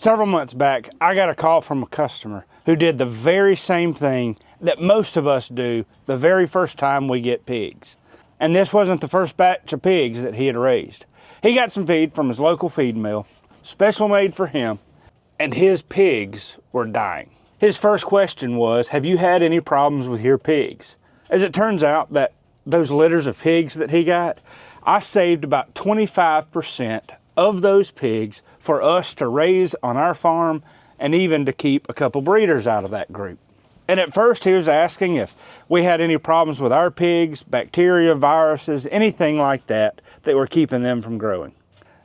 Several months back, I got a call from a customer who did the very same thing that most of us do the very first time we get pigs. And this wasn't the first batch of pigs that he had raised. He got some feed from his local feed mill, special made for him, and his pigs were dying. His first question was, have you had any problems with your pigs? As it turns out that those litters of pigs that he got, I saved about 25% of those pigs for us to raise on our farm and even to keep a couple breeders out of that group. And at first he was asking if we had any problems with our pigs, bacteria, viruses, anything like that were keeping them from growing.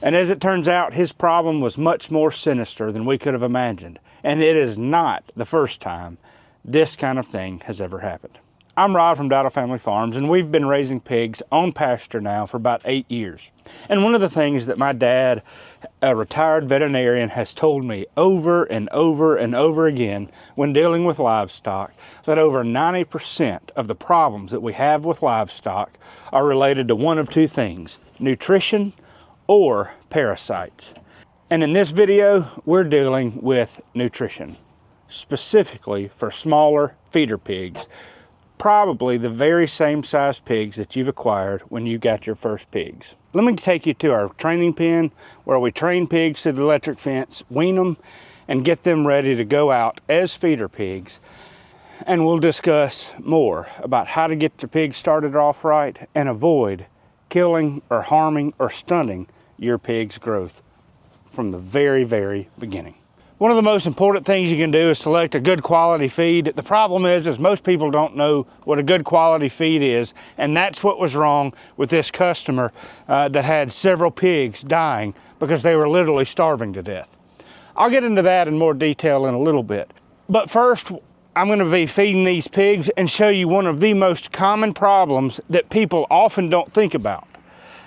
And as it turns out, his problem was much more sinister than we could have imagined. And it is not the first time this kind of thing has ever happened. I'm Rod from Dowdle Family Farms, and we've been raising pigs on pasture now for about 8 years. And one of the things that my dad, a retired veterinarian, has told me over and over and over again when dealing with livestock, that over 90% of the problems that we have with livestock are related to one of two things: nutrition or parasites. And in this video, we're dealing with nutrition, specifically for smaller feeder pigs, probably the very same size pigs that you've acquired when you got your first pigs. Let me take you to our training pen where we train pigs to the electric fence, wean them, and get them ready to go out as feeder pigs. And we'll discuss more about how to get your pigs started off right and avoid killing or harming or stunting your pig's growth from the very, very beginning. One of the most important things you can do is select a good quality feed. The problem is most people don't know what a good quality feed is, and that's what was wrong with this customer that had several pigs dying because they were literally starving to death. I'll get into that in more detail in a little bit. But first, I'm going to be feeding these pigs and show you one of the most common problems that people often don't think about.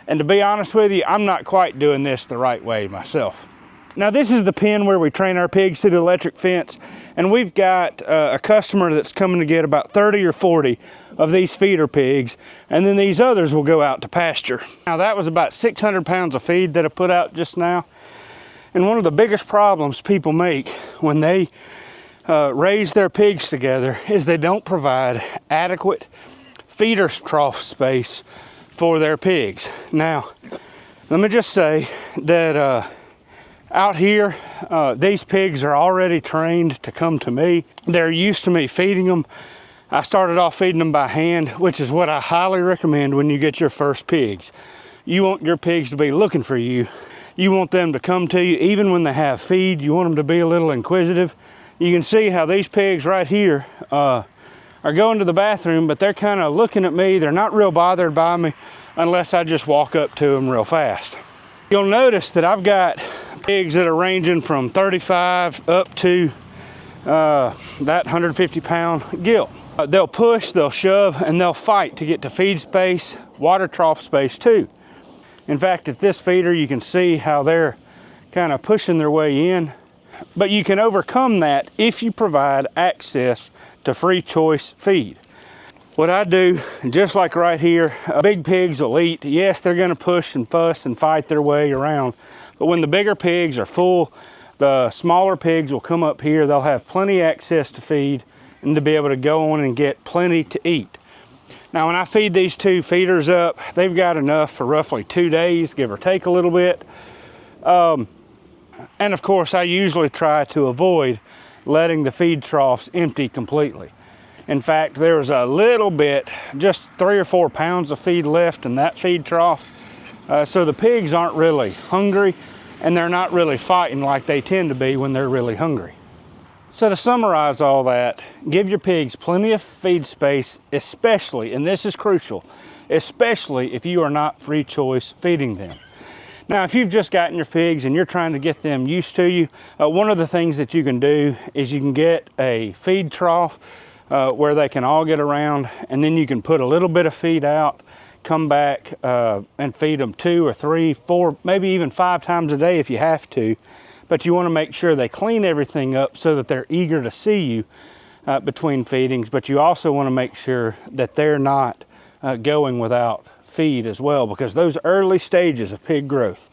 And to be honest with you, I'm not quite doing this the right way myself. Now this is the pen where we train our pigs to the electric fence, and we've got a customer that's coming to get about 30 or 40 of these feeder pigs, and then these others will go out to pasture. Now that was about 600 pounds of feed that I put out just now, and one of the biggest problems people make when they raise their pigs together is they don't provide adequate feeder trough space for their pigs. Now let me just say that out here, these pigs are already trained to come to me. They're used to me feeding them. I started off feeding them by hand, which is what I highly recommend when you get your first pigs. You want your pigs to be looking for you. You want them to come to you even when they have feed. You want them to be a little inquisitive. You can see how these pigs right here are going to the bathroom, but they're kind of looking at me. They're not real bothered by me unless I just walk up to them real fast. You'll notice that I've got pigs that are ranging from 35 up to that 150 pound gilt. They'll push, they'll shove, and they'll fight to get to feed space, water trough space too. In fact, at this feeder, you can see how they're kind of pushing their way in. But you can overcome that if you provide access to free choice feed. What I do, just like right here, big pigs will eat. Yes, they're gonna push and fuss and fight their way around. But when the bigger pigs are full, the smaller pigs will come up here. They'll have plenty access to feed and to be able to go on and get plenty to eat. Now, when I feed these two feeders up, they've got enough for roughly 2 days, give or take a little bit. And of course, I usually try to avoid letting the feed troughs empty completely. In fact, there's a little bit, just 3 or 4 pounds of feed left in that feed trough. So the pigs aren't really hungry, and they're not really fighting like they tend to be when they're really hungry. So to summarize all that, give your pigs plenty of feed space, especially, and this is crucial, especially if you are not free choice feeding them. Now, if you've just gotten your pigs and you're trying to get them used to you, one of the things that you can do is you can get a feed trough where they can all get around, and then you can put a little bit of feed out, come back and feed them 2 or 3, 4, maybe even 5 times a day if you have to. But you want to make sure they clean everything up so that they're eager to see you between feedings. But you also want to make sure that they're not going without feed as well, because those early stages of pig growth,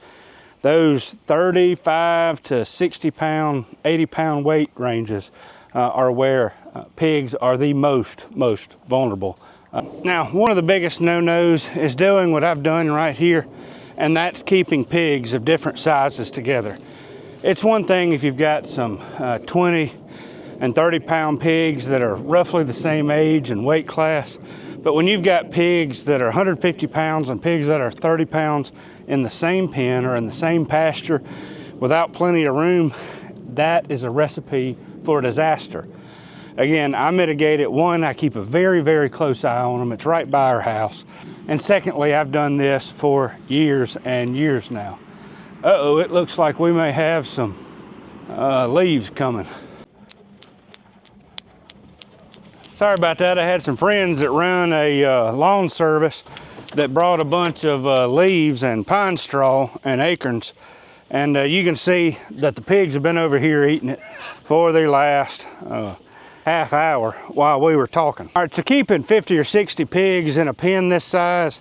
those 35 to 60 pound, 80 pound weight ranges are where pigs are the most vulnerable. Now, one of the biggest no-nos is doing what I've done right here, and that's keeping pigs of different sizes together. It's one thing if you've got some 20 and 30 pound pigs that are roughly the same age and weight class, but when you've got pigs that are 150 pounds and pigs that are 30 pounds in the same pen or in the same pasture without plenty of room, that is a recipe for a disaster. Again, I mitigate it. One, I keep a very close eye on them. It's right by our house. And secondly, I've done this for years and years now. Uh-oh, it looks like we may have some leaves coming. Sorry about that. I had some friends that run a lawn service that brought a bunch of leaves and pine straw and acorns. And you can see that the pigs have been over here eating it for the last half hour while we were talking. All right, so keeping 50 or 60 pigs in a pen this size,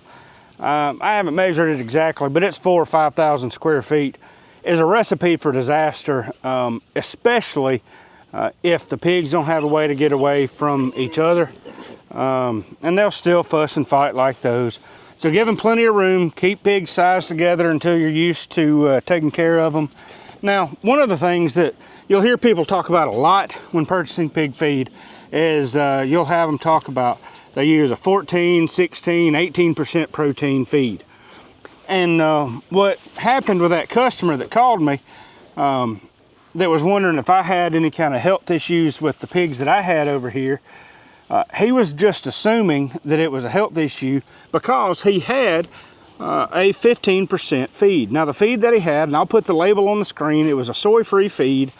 I haven't measured it exactly, but it's 4,000 or 5,000 square feet, is a recipe for disaster, especially if the pigs don't have a way to get away from each other, and they'll still fuss and fight like those. So give them plenty of room, keep pigs sized together until you're used to taking care of them. Now, one of the things that you'll hear people talk about a lot when purchasing pig feed is you'll have them talk about they use a 14, 16, 18% protein feed. And what happened with that customer that called me that was wondering if I had any kind of health issues with the pigs that I had over here, he was just assuming that it was a health issue because he had a 15% feed. Now the feed that he had, and I'll put the label on the screen, it was a soy-free feed,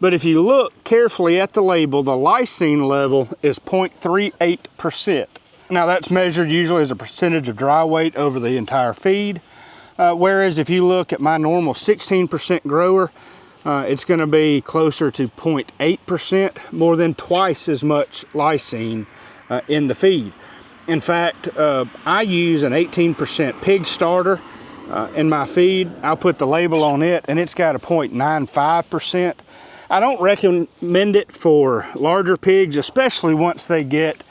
but if you look carefully at the label, the lysine level is 0.38%. Now that's measured usually as a percentage of dry weight over the entire feed, whereas if you look at my normal 16% grower, it's going to be closer to 0.8%, more than twice as much lysine in the feed. In fact, I use an 18% pig starter in my feed. I'll put the label on it, and it's got a 0.95%. I don't recommend it for larger pigs, especially once they get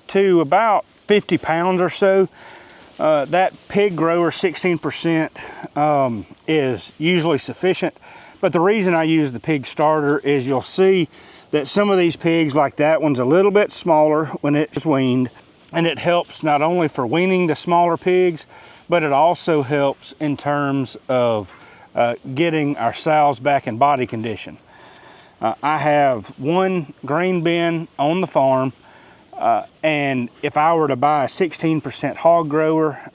to about 50 pounds or so. That pig grower 16% is usually sufficient. But the reason I use the pig starter is you'll see that some of these pigs, like that one's a little bit smaller when it's weaned, and it helps not only for weaning the smaller pigs, but it also helps in terms of getting our sows back in body condition. I have one grain bin on the farm, and if I were to buy a 16% hog grower,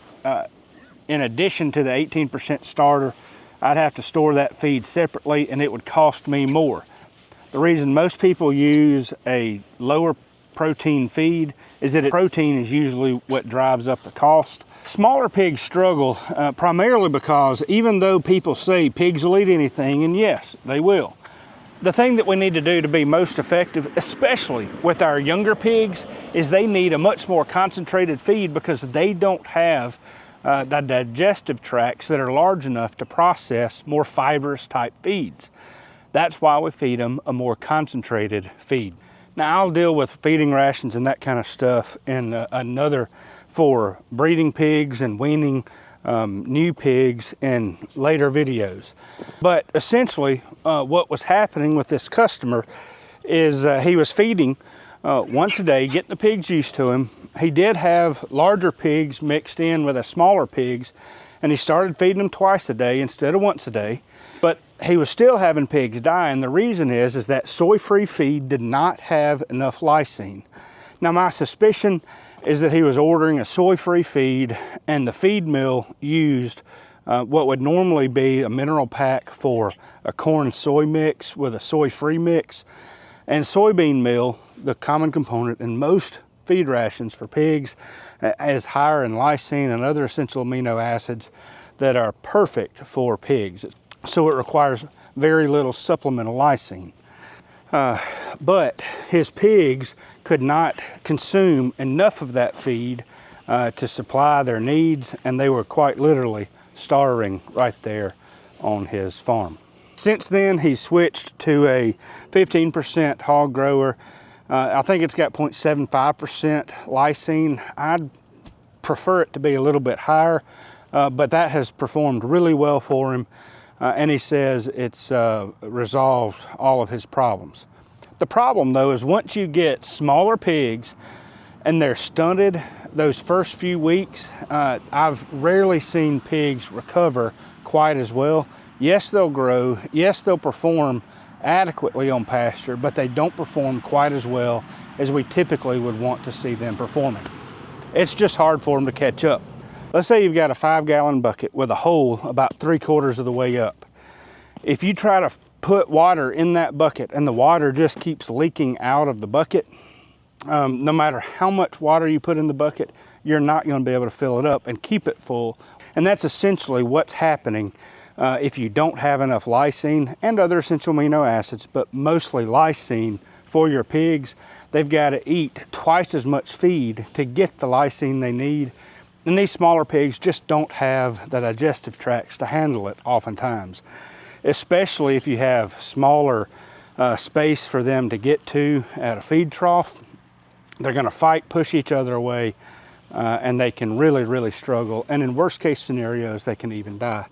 in addition to the 18% starter, I'd have to store that feed separately, and it would cost me more. The reason most people use a lower protein feed is that protein is usually what drives up the cost. Smaller pigs struggle primarily because even though people say pigs will eat anything, and yes, they will, the thing that we need to do to be most effective, especially with our younger pigs, is they need a much more concentrated feed because they don't have the digestive tracts that are large enough to process more fibrous type feeds. That's why we feed them a more concentrated feed. Now I'll deal with feeding rations and that kind of stuff in another for breeding pigs and weaning new pigs in later videos. But essentially what was happening with this customer is he was feeding once a day, getting the pigs used to him. He did have larger pigs mixed in with the smaller pigs, and he started feeding them twice a day instead of once a day. But he was still having pigs die, and the reason is that soy-free feed did not have enough lysine. Now my suspicion is that he was ordering a soy-free feed, and the feed mill used what would normally be a mineral pack for a corn soy mix with a soy-free mix. And soybean meal, the common component in most feed rations for pigs, is higher in lysine and other essential amino acids that are perfect for pigs. So it requires very little supplemental lysine. But his pigs could not consume enough of that feed to supply their needs, and they were quite literally starving right there on his farm. Since then, he switched to a 15% hog grower. I think it's got 0.75% lysine. I'd prefer it to be a little bit higher, but that has performed really well for him. And he says it's resolved all of his problems. The problem though is once you get smaller pigs and they're stunted those first few weeks, I've rarely seen pigs recover quite as well. Yes, they'll grow. Yes, they'll perform adequately on pasture, but they don't perform quite as well as we typically would want to see them performing. It's just hard for them to catch up. Let's say you've got a 5-gallon bucket with a hole about 3/4 of the way up. If you try to put water in that bucket and the water just keeps leaking out of the bucket, no matter how much water you put in the bucket, you're not going to be able to fill it up and keep it full. And that's essentially what's happening if you don't have enough lysine and other essential amino acids, but mostly lysine for your pigs. They've got to eat twice as much feed to get the lysine they need. And these smaller pigs just don't have the digestive tracts to handle it oftentimes, especially if you have smaller space for them to get to at a feed trough. They're going to fight, push each other away, and they can really struggle. And in worst case scenarios, they can even die.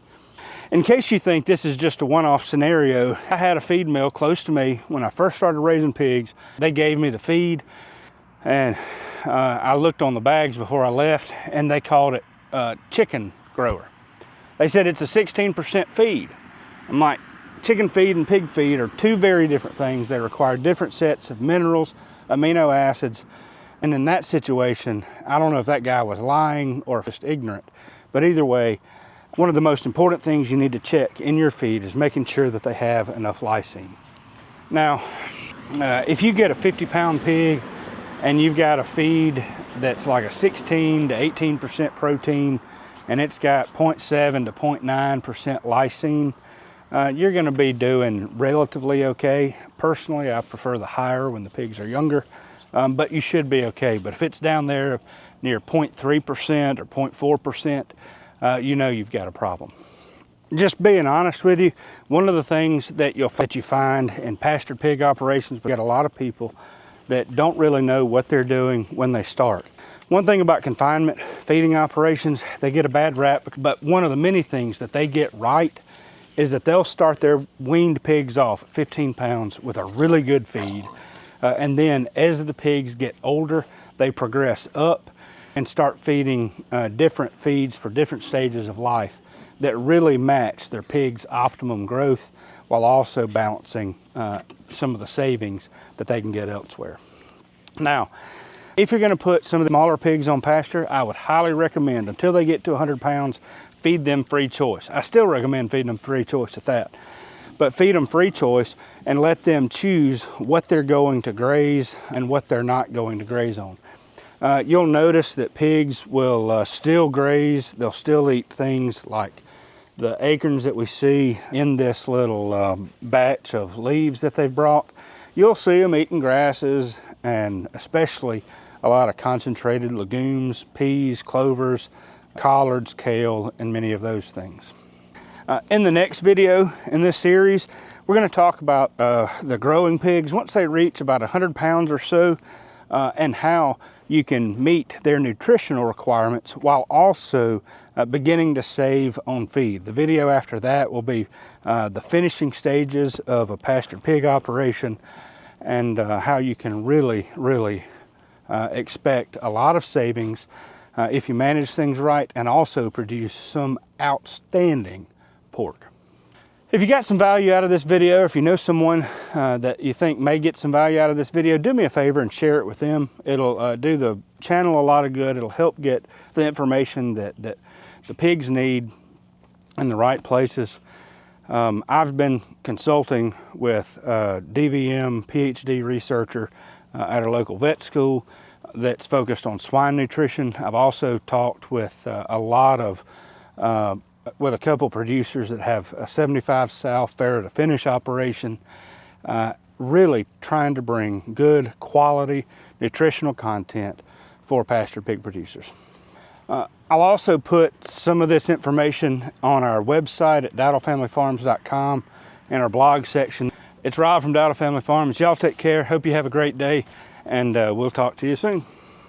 In case you think this is just a one-off scenario, I had a feed mill close to me when I first started raising pigs. They gave me the feed, and I looked on the bags before I left, and they called it chicken grower. They said it's a 16% feed. I'm like, chicken feed and pig feed are two very different things. They require different sets of minerals, amino acids, and in that situation, I don't know if that guy was lying or just ignorant, but either way, one of the most important things you need to check in your feed is making sure that they have enough lysine. Now, if you get a 50-pound pig and you've got a feed that's like a 16 to 18% protein and it's got 0.7 to 0.9% lysine, you're going to be doing relatively okay. Personally, I prefer the higher when the pigs are younger, but you should be okay. But if it's down there near 0.3% or 0.4%, you know you've got a problem. Just being honest with you, one of the things that you find in pastured pig operations, we got a lot of people that don't really know what they're doing when they start. One thing about confinement feeding operations, they get a bad rap, but one of the many things that they get right is that they'll start their weaned pigs off at 15 pounds with a really good feed. And then as the pigs get older, they progress up and start feeding different feeds for different stages of life that really match their pig's optimum growth while also balancing some of the savings that they can get elsewhere. Now, if you're going to put some of the smaller pigs on pasture, I would highly recommend, until they get to 100 pounds, feed them free choice. I still recommend feeding them free choice at that. But feed them free choice and let them choose what they're going to graze and what they're not going to graze on. You'll notice that pigs will still graze. They'll still eat things like the acorns that we see in this little batch of leaves that they've brought. You'll see them eating grasses and especially a lot of concentrated legumes, peas, clovers, collards, kale, and many of those things. In the next video in this series, we're going to talk about the growing pigs once they reach about 100 pounds or so, and how you can meet their nutritional requirements while also beginning to save on feed. The video after that will be the finishing stages of a pastured pig operation and how you can really expect a lot of savings if you manage things right and also produce some outstanding pork. If you got some value out of this video, if you know someone that you think may get some value out of this video, do me a favor and share it with them. It'll do the channel a lot of good. It'll help get the information that the pigs need in the right places. I've been consulting with a DVM PhD researcher at a local vet school that's focused on swine nutrition. I've also talked with with a couple producers that have a 75 sow farrow to finish operation, really trying to bring good quality nutritional content for pastured pig producers. I'll also put some of this information on our website at dowdlefamilyfarms.com in our blog section. It's Rob from Dowdle Family Farms. Y'all take care. Hope you have a great day, and we'll talk to you soon.